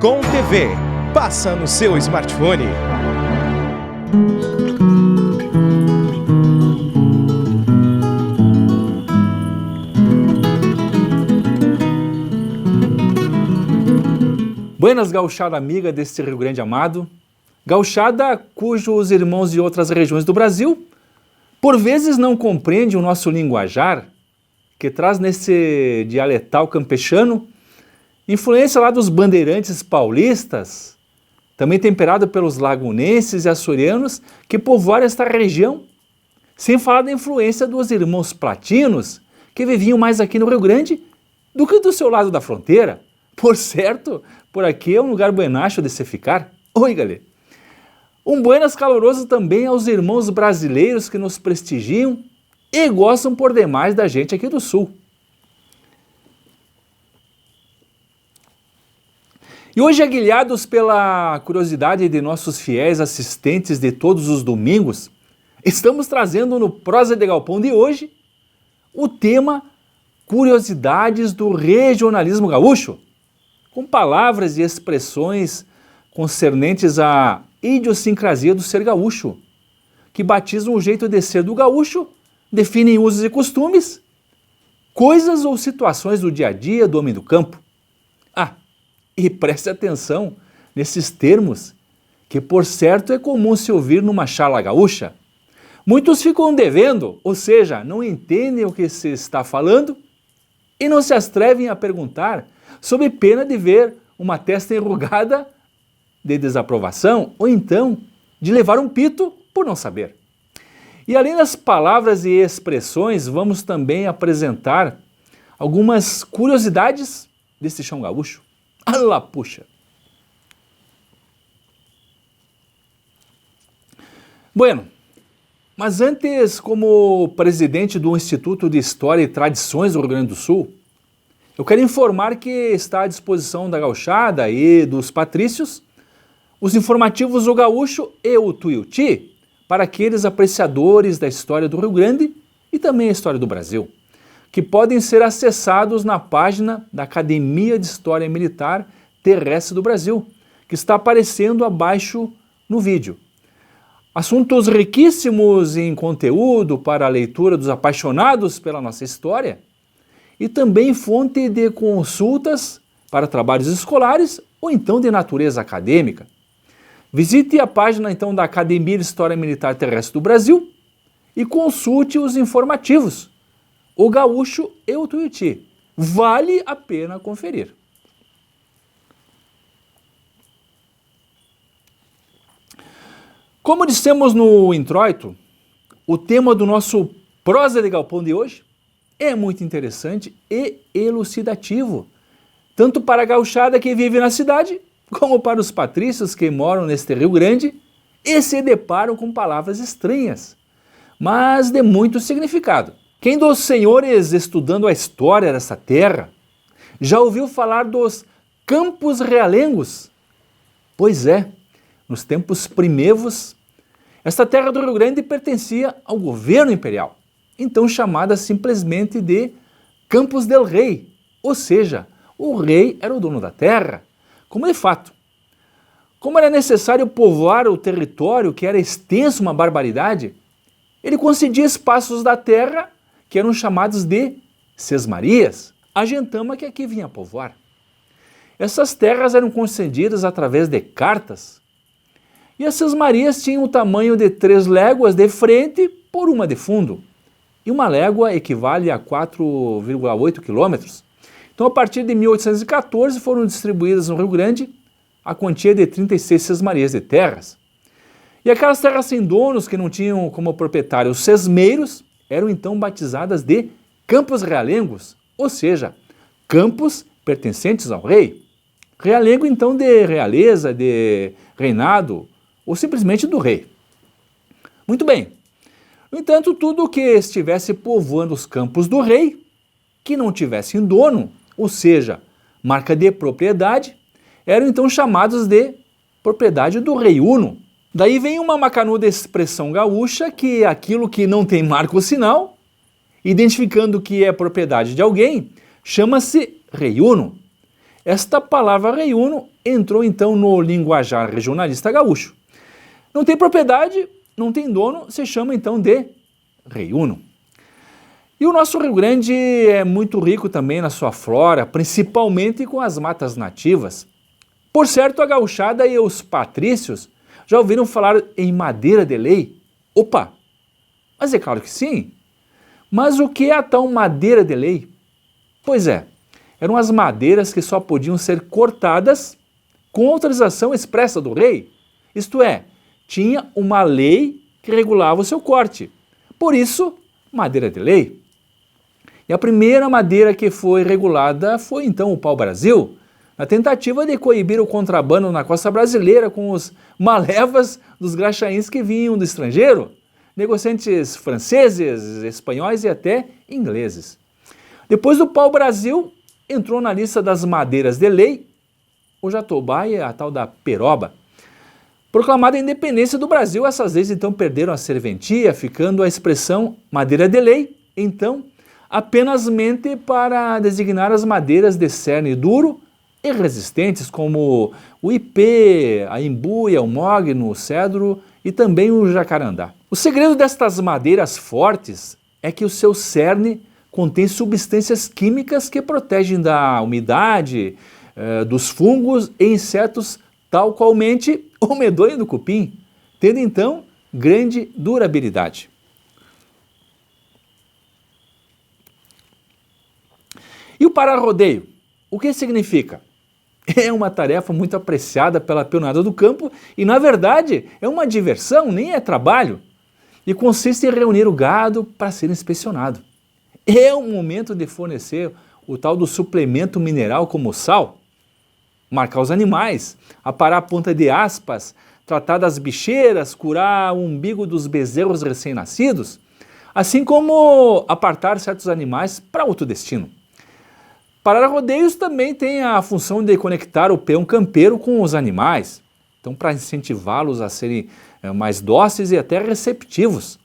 Com TV, passa no seu smartphone. Buenas, gauchada amiga deste Rio Grande amado, gauchada cujos irmãos de outras regiões do Brasil por vezes não compreendem o nosso linguajar, que traz nesse dialetal campechano influência lá dos bandeirantes paulistas, também temperado pelos lagunenses e açorianos que povoaram esta região, sem falar da influência dos irmãos platinos, que viviam mais aqui no Rio Grande do que do seu lado da fronteira. Por certo, por aqui é um lugar buenacho de se ficar. Oi, galera! Um buenas caloroso também aos irmãos brasileiros que nos prestigiam e gostam por demais da gente aqui do Sul. E hoje, aguilhados pela curiosidade de nossos fiéis assistentes de todos os domingos, estamos trazendo no Prosa de Galpão de hoje o tema Curiosidades do Regionalismo Gaúcho, com palavras e expressões concernentes à idiosincrasia do ser gaúcho, que batizam o jeito de ser do gaúcho, definem usos e costumes, coisas ou situações do dia a dia do homem do campo. E preste atenção nesses termos, que por certo é comum se ouvir numa charla gaúcha. Muitos ficam devendo, ou seja, não entendem o que se está falando e não se atrevem a perguntar, sob pena de ver uma testa enrugada de desaprovação ou então de levar um pito por não saber. E além das palavras e expressões, vamos também apresentar algumas curiosidades desse chão gaúcho. Alá, puxa! Bueno, mas antes, como presidente do Instituto de História e Tradições do Rio Grande do Sul, eu quero informar que está à disposição da gauchada e dos patrícios os informativos O Gaúcho e o Tuiuti para aqueles apreciadores da história do Rio Grande e também a história do Brasil, que podem ser acessados na página da Academia de História Militar Terrestre do Brasil, que está aparecendo abaixo no vídeo. Assuntos riquíssimos em conteúdo para a leitura dos apaixonados pela nossa história e também fonte de consultas para trabalhos escolares ou então de natureza acadêmica. Visite a página então da Academia de História Militar Terrestre do Brasil e consulte os informativos O Gaúcho e o Tuiuti. Vale a pena conferir. Como dissemos no introito, o tema do nosso Prosa de Galpão de hoje é muito interessante e elucidativo, tanto para a gauchada que vive na cidade, como para os patrícios que moram neste Rio Grande e se deparam com palavras estranhas, mas de muito significado. Quem dos senhores estudando a história dessa terra já ouviu falar dos Campos Realengos? Pois é, nos tempos primevos, esta terra do Rio Grande pertencia ao governo imperial, então chamada simplesmente de Campos del Rei, ou seja, o rei era o dono da terra, como de fato. Como era necessário povoar o território, que era extenso, uma barbaridade, ele concedia espaços da terra que eram chamados de sesmarias, a gentama que aqui vinha povoar. Essas terras eram concedidas através de cartas, e as sesmarias tinham o tamanho de 3 léguas de frente por 1 de fundo, e 1 légua equivale a 4,8 quilômetros. Então, a partir de 1814, foram distribuídas no Rio Grande a quantia de 36 sesmarias de terras. E aquelas terras sem donos que não tinham como proprietário os sesmeiros eram então batizadas de Campos Realengos, ou seja, campos pertencentes ao rei. Realengo então de realeza, de reinado ou simplesmente do rei. Muito bem. No entanto, tudo que estivesse povoando os campos do rei, que não tivessem dono, ou seja, marca de propriedade, eram então chamados de propriedade do rei Uno. Daí vem uma macanuda expressão gaúcha que é aquilo que não tem marca ou sinal, identificando que é propriedade de alguém, chama-se rei Uno. esta palavra Rei Uno entrou então no linguajar regionalista gaúcho. Não tem propriedade, não tem dono, se chama então de Rei Uno. E o nosso Rio Grande é muito rico também na sua flora, principalmente com as matas nativas. Por certo, a gauchada e os patrícios já ouviram falar em madeira de lei? Opa! Mas é claro que sim. Mas o que é a tal madeira de lei? Pois é, eram as madeiras que só podiam ser cortadas com autorização expressa do rei. Isto é, tinha uma lei que regulava o seu corte. Por isso, madeira de lei. E a primeira madeira que foi regulada foi então o pau-brasil, na tentativa de coibir o contrabando na costa brasileira com os malevas dos graxaíns que vinham do estrangeiro, negociantes franceses, espanhóis e até ingleses. Depois do pau-brasil, entrou na lista das madeiras de lei o jatobá e a tal da peroba. Proclamada a independência do Brasil, essas leis então perderam a serventia, ficando a expressão madeira de lei, então, apenas mente para designar as madeiras de cerne duro e resistentes, como o ipê, a imbuia, o mogno, o cedro e também o jacarandá. O segredo destas madeiras fortes é que o seu cerne contém substâncias químicas que protegem da umidade, dos fungos e insetos, tal qualmente o medonho do cupim, tendo então grande durabilidade. E o pararrodeio? O que significa? É uma tarefa muito apreciada pela peonada do campo e, na verdade, é uma diversão, nem é trabalho, e consiste em reunir o gado para ser inspecionado. É o momento de fornecer o tal do suplemento mineral como sal, marcar os animais, aparar a ponta de aspas, tratar das bicheiras, curar o umbigo dos bezerros recém-nascidos, assim como apartar certos animais para outro destino. Pararrodeios também tem a função de conectar o peão campeiro com os animais, então para incentivá-los a serem mais dóceis e até receptivos.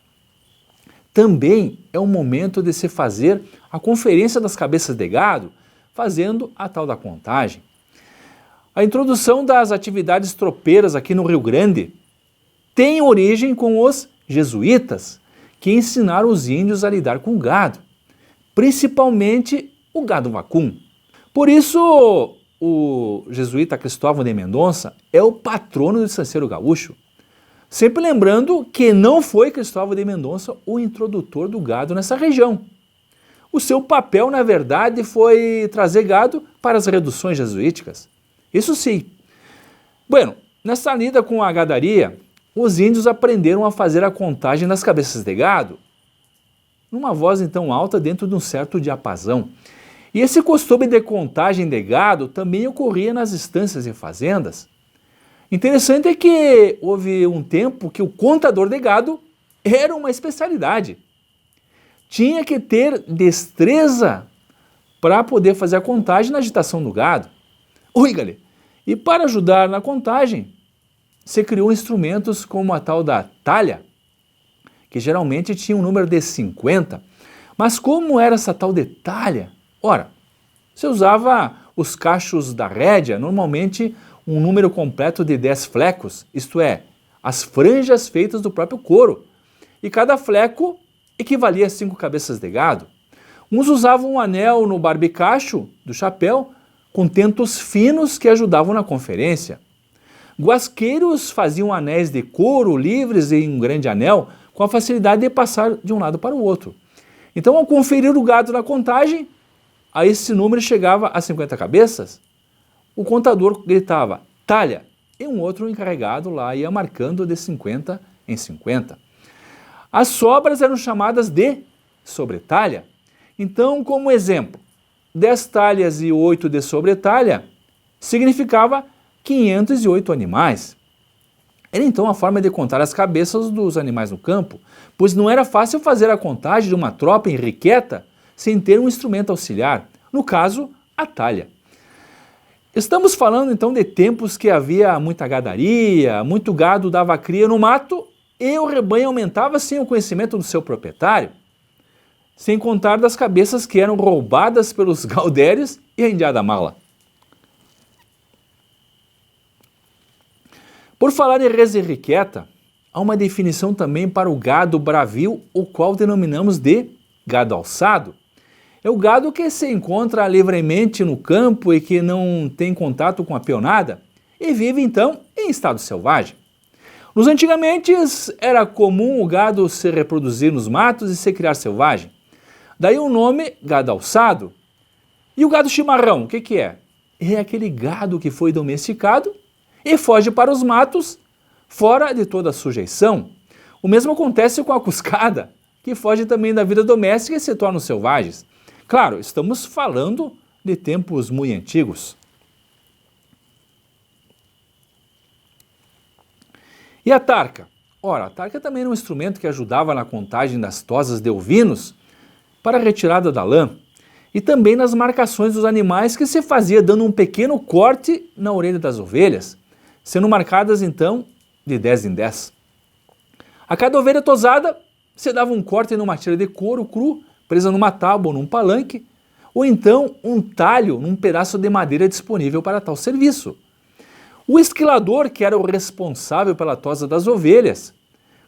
Também é o momento de se fazer a conferência das cabeças de gado, fazendo a tal da contagem. A introdução das atividades tropeiras aqui no Rio Grande tem origem com os jesuítas, que ensinaram os índios a lidar com o gado, principalmente o gado vacum. Por isso, o jesuíta Cristóvão de Mendonça é o patrono do estanceiro gaúcho. Sempre lembrando que não foi Cristóvão de Mendonça o introdutor do gado nessa região. O seu papel, na verdade, foi trazer gado para as reduções jesuíticas. Isso sim. Bueno, nessa lida com a gadaria, os índios aprenderam a fazer a contagem das cabeças de gado, numa voz então alta dentro de um certo diapasão. E esse costume de contagem de gado também ocorria nas estâncias e fazendas. Interessante é que houve um tempo que o contador de gado era uma especialidade. Tinha que ter destreza para poder fazer a contagem na agitação do gado. Ui, e para ajudar na contagem, se criou instrumentos como a tal da talha, que geralmente tinha um número de 50. Mas como era essa tal de talha? Ora, se usava os cachos da rédea, normalmente um número completo de 10 flecos, isto é, as franjas feitas do próprio couro, e cada fleco equivalia a 5 cabeças de gado. Uns usavam um anel no barbicacho do chapéu, com tentos finos que ajudavam na conferência. Guasqueiros faziam anéis de couro livres em um grande anel, com a facilidade de passar de um lado para o outro. Então, ao conferir o gado na contagem, a esse número chegava a 50 cabeças, o contador gritava, talha, e um outro encarregado lá ia marcando de 50 em 50. As sobras eram chamadas de sobretalha. Então, como exemplo, 10 talhas e 8 de sobretalha significava 508 animais. Era então a forma de contar as cabeças dos animais no campo, pois não era fácil fazer a contagem de uma tropa enriqueta sem ter um instrumento auxiliar, no caso, a talha. Estamos falando então de tempos que havia muita gadaria, muito gado dava cria no mato e o rebanho aumentava sem o conhecimento do seu proprietário, sem contar das cabeças que eram roubadas pelos gaudérios e a indiada mala. Por falar em res enriqueta, há uma definição também para o gado bravio, o qual denominamos de gado alçado. É o gado que se encontra livremente no campo e que não tem contato com a peonada e vive então em estado selvagem. Nos antigamente era comum o gado se reproduzir nos matos e se criar selvagem. Daí o nome gado alçado. E o gado chimarrão, o que é? É aquele gado que foi domesticado e foge para os matos fora de toda sujeição. O mesmo acontece com a cuscada, que foge também da vida doméstica e se tornam selvagens. Claro, estamos falando de tempos muito antigos. E a tarca? Ora, a tarca também era um instrumento que ajudava na contagem das tosas de ovinos para a retirada da lã e também nas marcações dos animais que se fazia dando um pequeno corte na orelha das ovelhas, sendo marcadas então de 10 em 10. A cada ovelha tosada se dava um corte numa tira de couro cru, presa numa tábua ou num palanque, ou então um talho num pedaço de madeira disponível para tal serviço. O esquilador, que era o responsável pela tosa das ovelhas,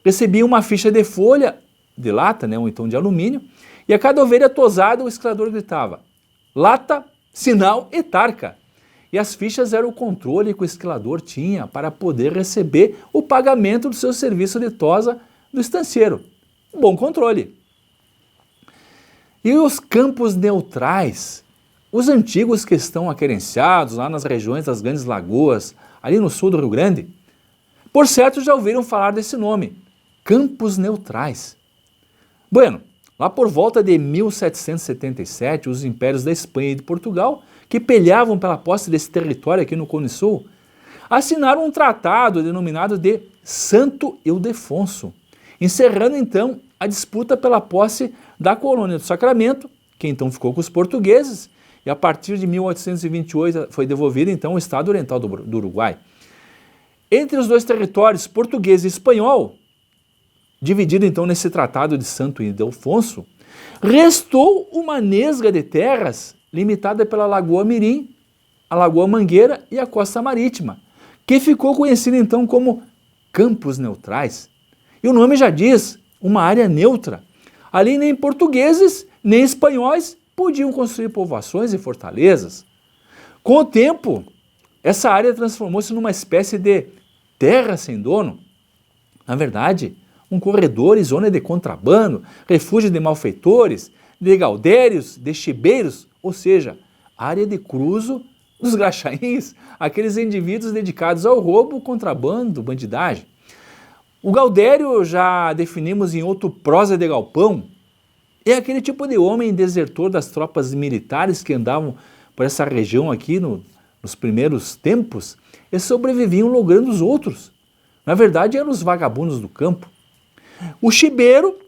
recebia uma ficha de folha de lata, ou então de alumínio, e a cada ovelha tosada o esquilador gritava: lata, sinal e tarca. E as fichas eram o controle que o esquilador tinha para poder receber o pagamento do seu serviço de tosa do estanceiro. Um bom controle. E os campos neutrais, os antigos que estão aquerenciados lá nas regiões das grandes lagoas, ali no sul do Rio Grande, por certo já ouviram falar desse nome, campos neutrais. Bueno, lá por volta de 1777, os impérios da Espanha e de Portugal, que peleavam pela posse desse território aqui no Cone Sul, assinaram um tratado denominado de Santo Ildefonso, encerrando então a disputa pela posse da colônia do Sacramento, que então ficou com os portugueses, e a partir de 1828 foi devolvido então o Estado Oriental do Uruguai. Entre os dois territórios, português e espanhol, dividido então nesse tratado de Santo Ildefonso, restou uma nesga de terras limitada pela Lagoa Mirim, a Lagoa Mangueira e a Costa Marítima, que ficou conhecida então como Campos Neutrais. E o nome já diz, uma área neutra. Ali nem portugueses, nem espanhóis podiam construir povoações e fortalezas. Com o tempo, essa área transformou-se numa espécie de terra sem dono. Na verdade, um corredor e zona de contrabando, refúgio de malfeitores, de gaudérios, de chibeiros, ou seja, área de cruzo dos graxaíns, aqueles indivíduos dedicados ao roubo, contrabando, bandidagem. O gaudério já definimos em outro Prosa de Galpão, é aquele tipo de homem desertor das tropas militares que andavam por essa região aqui nos primeiros tempos e sobreviviam logrando os outros. Na verdade, eram os vagabundos do campo. O chibeiro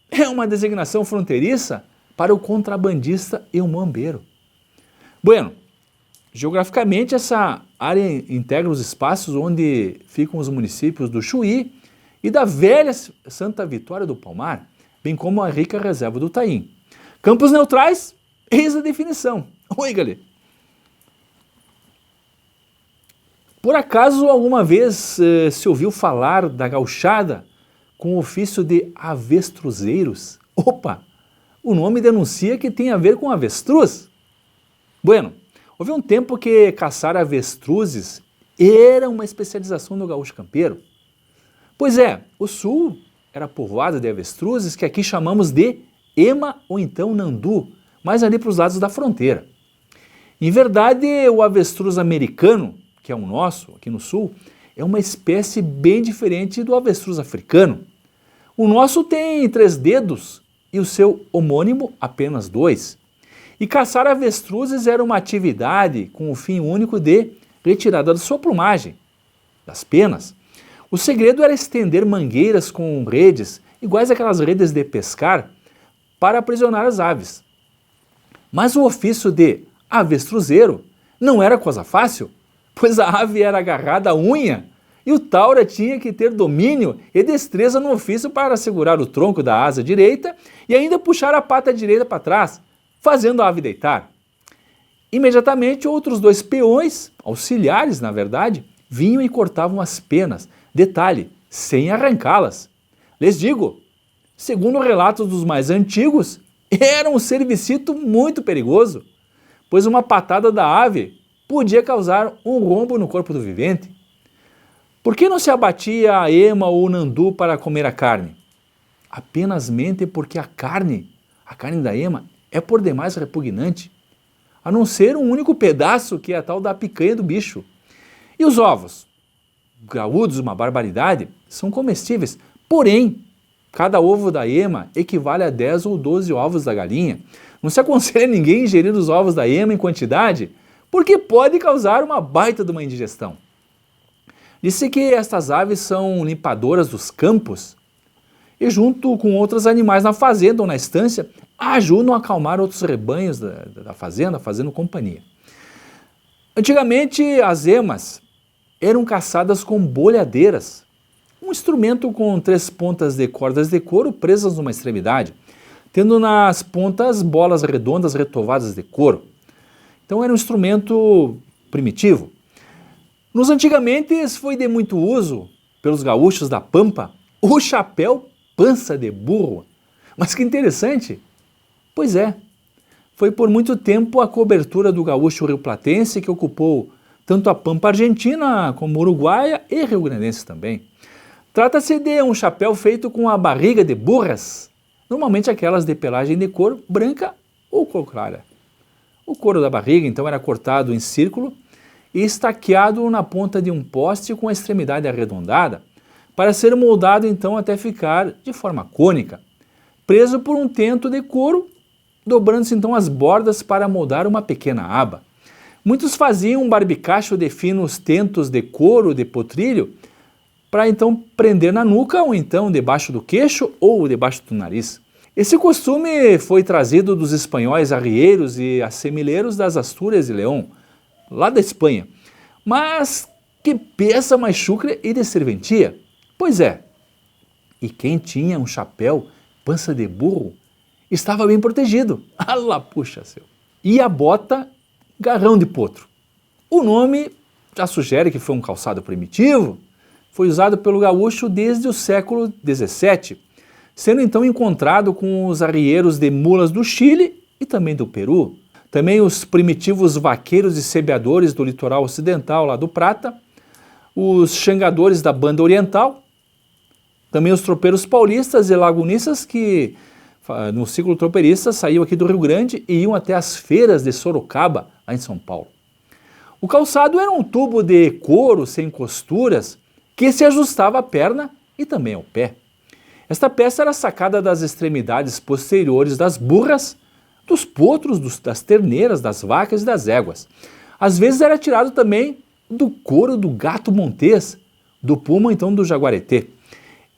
é uma designação fronteiriça para o contrabandista e o mambeiro. Bueno, geograficamente essa área integra os espaços onde ficam os municípios do Chuí e da velha Santa Vitória do Palmar, bem como a rica reserva do Taim. Campos neutrais, eis a definição. Oi, galera. Por acaso alguma vez se ouviu falar da gauchada com o ofício de avestruzeiros? Opa, o nome denuncia que tem a ver com avestruz. Bueno, houve um tempo que caçar avestruzes era uma especialização do gaúcho campeiro. Pois é, o sul era povoado de avestruzes que aqui chamamos de ema ou então nandu, mais ali para os lados da fronteira. Em verdade, o avestruz americano, que é o nosso, aqui no sul, é uma espécie bem diferente do avestruz africano. O nosso tem 3 dedos e o seu homônimo apenas 2. E caçar avestruzes era uma atividade com o fim único de retirada da sua plumagem, das penas. O segredo era estender mangueiras com redes, iguais àquelas redes de pescar, para aprisionar as aves. Mas o ofício de avestruzeiro não era coisa fácil, pois a ave era agarrada à unha e o taura tinha que ter domínio e destreza no ofício para segurar o tronco da asa direita e ainda puxar a pata direita para trás, fazendo a ave deitar. Imediatamente outros 2 peões, auxiliares na verdade, vinham e cortavam as penas, detalhe, sem arrancá-las. Lhes digo, segundo relatos dos mais antigos, era um serviço muito perigoso, pois uma patada da ave podia causar um rombo no corpo do vivente. Por que não se abatia a ema ou o nandu para comer a carne? Apenas mente porque a carne da ema, é por demais repugnante, a não ser um único pedaço que é a tal da picanha do bicho. E os ovos? Graúdos, uma barbaridade, são comestíveis, porém, cada ovo da ema equivale a 10 ou 12 ovos da galinha. Não se aconselha ninguém ingerir os ovos da ema em quantidade, porque pode causar uma baita de uma indigestão. Disse que estas aves são limpadoras dos campos e, junto com outros animais na fazenda ou na estância, ajudam a acalmar outros rebanhos da fazenda, fazendo companhia. Antigamente, as emas eram caçadas com bolhadeiras, um instrumento com 3 pontas de cordas de couro presas numa extremidade, tendo nas pontas bolas redondas retovadas de couro. Então era um instrumento primitivo. Nos antigamente foi de muito uso, pelos gaúchos da Pampa, o chapéu pança de burro. Mas que interessante! Pois é, foi por muito tempo a cobertura do gaúcho rioplatense que ocupou tanto a Pampa argentina como uruguaia e rio-grandense também. Trata-se de um chapéu feito com a barriga de burras, normalmente aquelas de pelagem de couro branca ou cor clara. O couro da barriga então era cortado em círculo e estaqueado na ponta de um poste com a extremidade arredondada, para ser moldado então até ficar de forma cônica, preso por um tento de couro, dobrando-se então as bordas para moldar uma pequena aba. Muitos faziam um barbicacho de finos tentos de couro de potrilho para então prender na nuca ou então debaixo do queixo ou debaixo do nariz. Esse costume foi trazido dos espanhóis arrieiros e assemileiros das Astúrias e León, lá da Espanha. Mas que peça mais chucra e de serventia! Pois é, e quem tinha um chapéu pança de burro estava bem protegido. Alá, puxa seu! E a bota garrão de potro. O nome já sugere que foi um calçado primitivo, foi usado pelo gaúcho desde o século XVII, sendo então encontrado com os arrieiros de mulas do Chile e também do Peru. Também os primitivos vaqueiros e semeadores do litoral ocidental lá do Prata, os xangadores da banda oriental, também os tropeiros paulistas e lagunistas que no ciclo tropeirista saíam aqui do Rio Grande e iam até as feiras de Sorocaba, lá em São Paulo. O calçado era um tubo de couro sem costuras que se ajustava à perna e também ao pé. Esta peça era sacada das extremidades posteriores das burras, dos potros, das terneiras, das vacas e das éguas. Às vezes era tirado também do couro do gato montês, do puma então do jaguareté.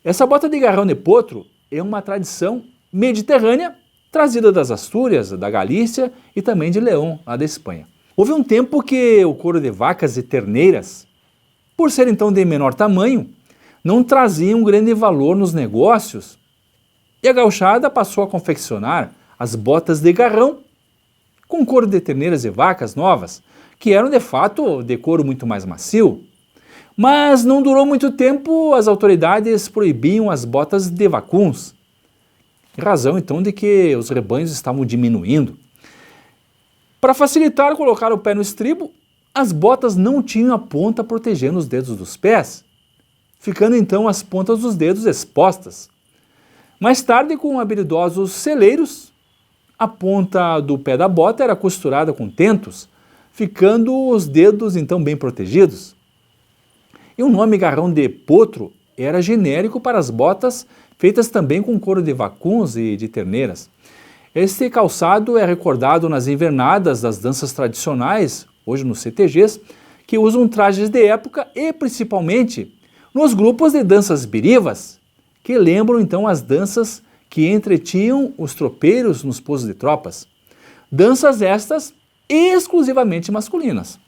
Essa bota de garrão de potro é uma tradição mediterrânea trazida das Astúrias, da Galícia e também de León, lá da Espanha. Houve um tempo que o couro de vacas e terneiras, por ser então de menor tamanho, não trazia um grande valor nos negócios e a gauchada passou a confeccionar as botas de garrão com couro de terneiras e vacas novas, que eram de fato de couro muito mais macio. Mas não durou muito tempo, as autoridades proibiam as botas de vacuns, em razão então de que os rebanhos estavam diminuindo. Para facilitar colocar o pé no estribo, as botas não tinham a ponta protegendo os dedos dos pés, ficando então as pontas dos dedos expostas. Mais tarde, com habilidosos celeiros, a ponta do pé da bota era costurada com tentos, ficando os dedos então bem protegidos. E o nome garrão de potro era genérico para as botas feitas também com couro de vacuns e de terneiras. Este calçado é recordado nas invernadas das danças tradicionais, hoje nos CTGs, que usam trajes de época e principalmente nos grupos de danças birivas, que lembram então as danças que entretinham os tropeiros nos pousos de tropas. Danças estas exclusivamente masculinas.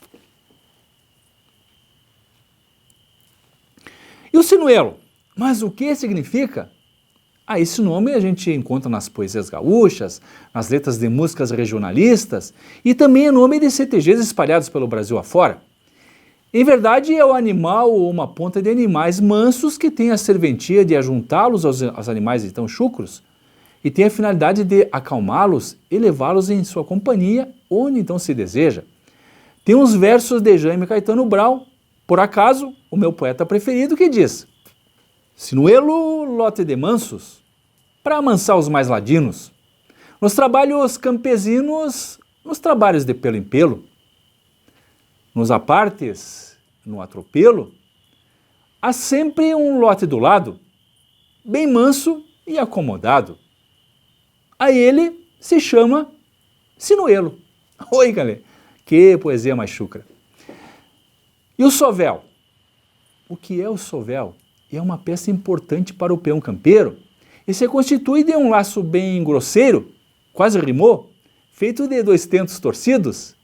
E o sinuelo? Mas o que significa? Esse nome a gente encontra nas poesias gaúchas, nas letras de músicas regionalistas e também é nome de CTGs espalhados pelo Brasil afora. Em verdade, é o animal ou uma ponta de animais mansos que tem a serventia de ajuntá-los aos animais então chucros e tem a finalidade de acalmá-los e levá-los em sua companhia onde então se deseja. Tem uns versos de Jaime Caetano Brau, por acaso, o meu poeta preferido, que diz: Sinuelo, lote de mansos, para amansar os mais ladinos, nos trabalhos campesinos, nos trabalhos de pelo em pelo, nos apartes, no atropelo, há sempre um lote do lado, bem manso e acomodado. A ele se chama Sinuelo. Oi, galera, que poesia mais chucra. E o sovel? O que é o sovel? É uma peça importante para o peão campeiro e se constitui de um laço bem grosseiro, quase rimou, feito de 2 tentos torcidos.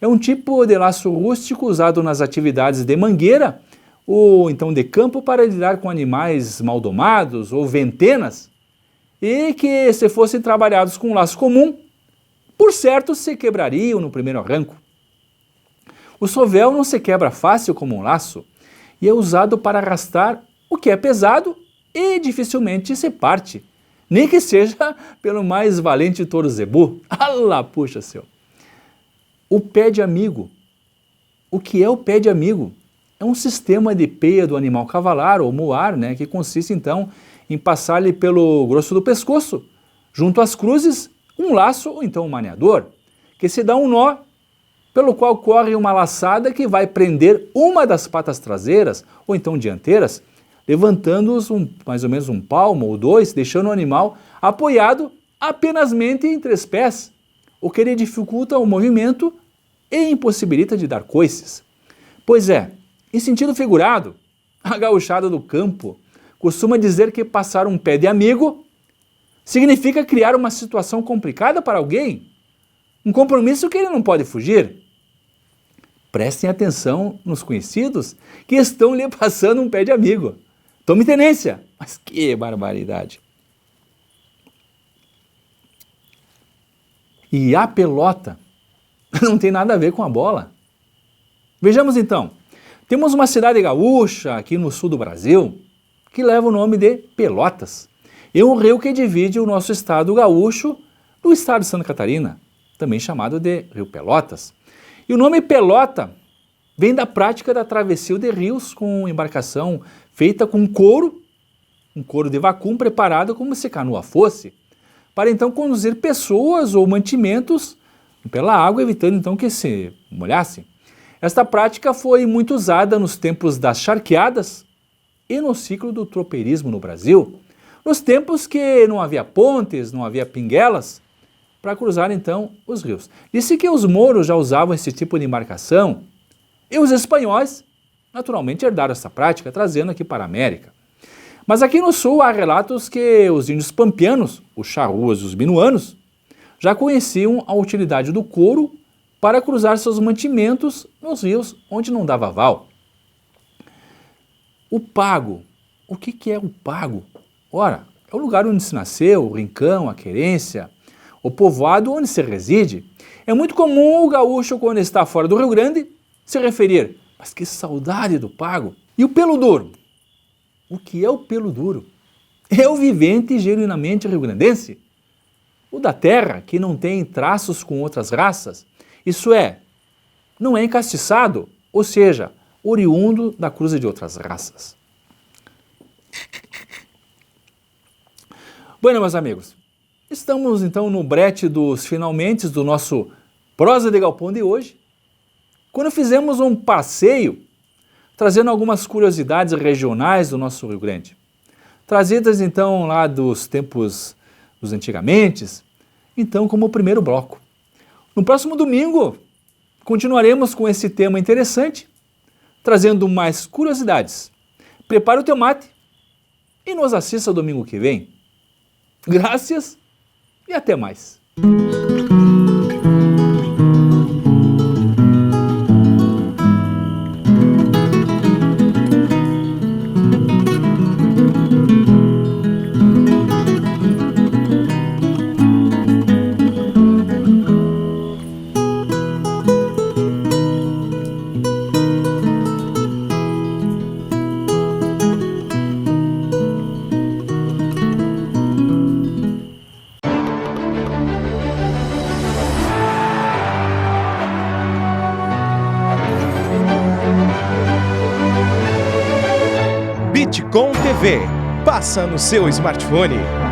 É um tipo de laço rústico usado nas atividades de mangueira ou então de campo para lidar com animais maldomados ou ventenas e que, se fossem trabalhados com um laço comum, por certo se quebrariam no primeiro arranco. O sovel não se quebra fácil como um laço e é usado para arrastar o que é pesado e dificilmente se parte, nem que seja pelo mais valente touro zebu. Alá, puxa seu! O pé de amigo. O que é o pé de amigo? É um sistema de peia do animal cavalar ou muar, que consiste então em passar-lhe pelo grosso do pescoço, junto às cruzes, um laço ou então um maniador, que se dá um nó, pelo qual corre uma laçada que vai prender uma das patas traseiras ou então dianteiras, levantando-os mais ou menos um palmo ou 2, deixando o animal apoiado apenasmente em 3 pés, o que lhe dificulta o movimento e impossibilita de dar coices. Pois é, em sentido figurado, a gauchada do campo costuma dizer que passar um pé de amigo significa criar uma situação complicada para alguém, um compromisso que ele não pode fugir. Prestem atenção nos conhecidos que estão lhe passando um pé de amigo. Tome tenência, mas que barbaridade. E a pelota não tem nada a ver com a bola. Vejamos então, temos uma cidade gaúcha aqui no sul do Brasil que leva o nome de Pelotas. É um rio que divide o nosso estado gaúcho do estado de Santa Catarina, também chamado de Rio Pelotas. E o nome Pelota vem da prática da travessia de rios com embarcação feita com couro, um couro de vacum preparado como se canoa fosse, para então conduzir pessoas ou mantimentos pela água, evitando então que se molhassem. Esta prática foi muito usada nos tempos das charqueadas e no ciclo do tropeirismo no Brasil, nos tempos que não havia pontes, não havia pinguelas, para cruzar então os rios. Disse que os mouros já usavam esse tipo de embarcação e os espanhóis naturalmente herdaram essa prática, trazendo aqui para a América. Mas aqui no sul há relatos que os índios pampianos, os charruas e os minuanos, já conheciam a utilidade do couro para cruzar seus mantimentos nos rios onde não dava aval. O pago. O que é o pago? Ora, é o lugar onde se nasceu, o rincão, a querência, o povoado onde se reside. É muito comum o gaúcho, quando está fora do Rio Grande, se referir: mas que saudade do pago! E o pelo duro? O que é o pelo duro? É o vivente genuinamente rio-grandense? O da terra, que não tem traços com outras raças, isso é, não é encastiçado, ou seja, oriundo da cruza de outras raças. Bueno, meus amigos, estamos então no brete dos finalmente do nosso Prosa de Galpão de hoje, quando fizemos um passeio trazendo algumas curiosidades regionais do nosso Rio Grande, trazidas então lá dos tempos dos antigamente, então como o primeiro bloco. No próximo domingo, continuaremos com esse tema interessante, trazendo mais curiosidades. Prepare o teu mate e nos assista domingo que vem. Graças e até mais. Com TV. Passa no seu smartphone.